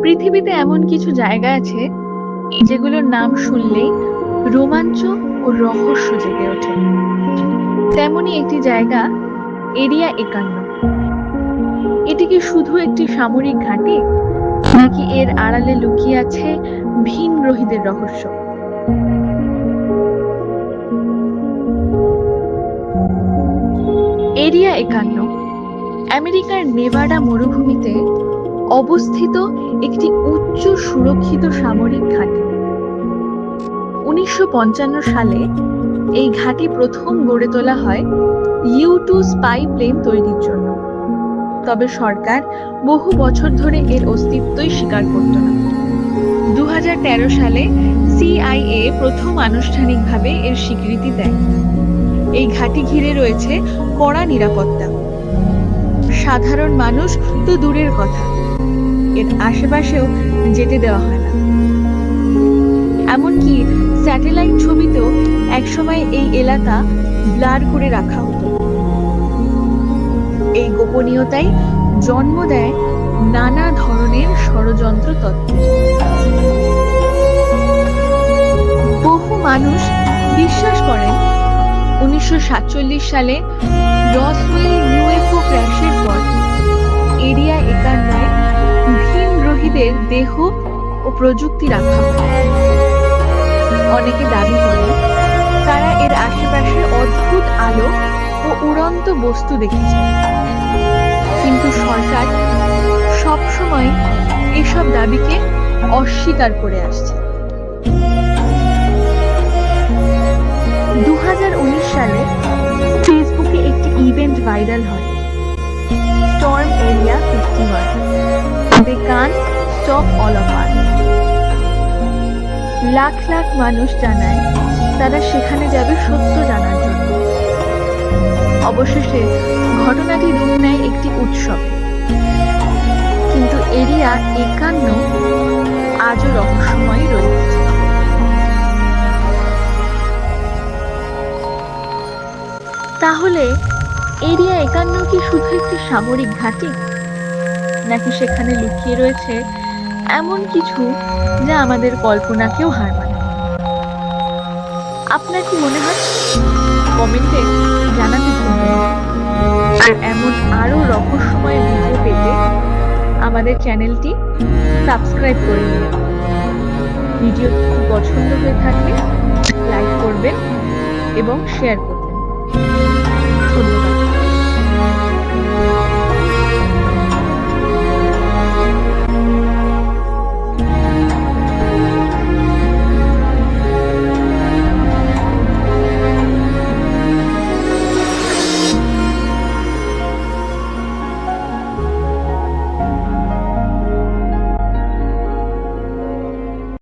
পৃথিবীতে এমন কিছু জায়গা আছে যেগুলোর নাম শুনলেই রোমাঞ্চ ও রহস্য জেগে ওঠে। তেমনই একটি জায়গা এরিয়া ৫১। এটি কি শুধু একটি সামরিক ঘাঁটি, নাকি এর আড়ালে লুকিয়ে আছে ভিন গ্রহীদের রহস্য? এরিয়া ৫১ আমেরিকার নেভাডা মরুভূমিতে অবস্থিত একটি উচ্চ সুরক্ষিত সামরিক ঘাঁটি। ১৯৫৫ সালে এই ঘাঁটি প্রথম গড়ে তোলা হয় U-2 স্পাই প্লেন তৈরির জন্য। তবে সরকার বহু বছর ধরে এর অস্তিত্বই স্বীকার করত না। ২০১৩ সালে CIA প্রথম আনুষ্ঠানিকভাবে এর স্বীকৃতি দেয়। এই ঘাঁটি ঘিরে রয়েছে কড়া নিরাপত্তা। সাধারণ মানুষ তো দূরের কথা, এর আশেপাশেও যেতে দেওয়া হয় না। এমনকি স্যাটেলাইট ছবিতেও একসময় এই এলাকা ব্লার করে রাখা হতো। এই গোপনীয়তাই জন্ম দেয় নানা ধরনের ষড়যন্ত্র তত্ত্বের। বহু মানুষ বিশ্বাস করেন ১৯৪৭ সালে রসওয়েল UFO ক্র্যাশের পর এরিয়া ৫১-এ ভিন গ্রহীদের দেহ ও প্রযুক্তি রাখা হয়। অনেকে দাবি করেন তারা এর আশেপাশে অদ্ভুত আলো ও উড়ন্ত বস্তু দেখেছে, কিন্তু সরকার সবসময় এসব দাবিকে অস্বীকার করে আসছে। ২০১৯ সালে ফেসবুকে একটি ইভেন্ট ভাইরাল হয়, storm area 51, they can't stop all of us. Lakh lakh মানুষ জানায় তারা সেখানে যাবে সত্য জানার জন্য। অবশেষে ঘটনাটি রূপ নেয় একটি উৎসব, কিন্তু এরিয়া ৫১ আজও রহস্যময় রয়েছে। তাহলে এরিয়া ৫১ কি শুধু একটি সামরিক ঘাঁটি, নাকি সেখানে লুকিয়ে রয়েছে এমন কিছু যা আমাদের কল্পনাকেও হার মানায়? আপনার কি মনে হয়? কমেন্টে জানাতে ভুলবেন না। আর এমন আরো রহস্যময় ভিডিও পেতে আমাদের চ্যানেলটি সাবস্ক্রাইব করে নিন। ভিডিও পছন্দ হয়ে থাকলে লাইক করবেন এবং শেয়ার করবেন। ধন্যবাদ।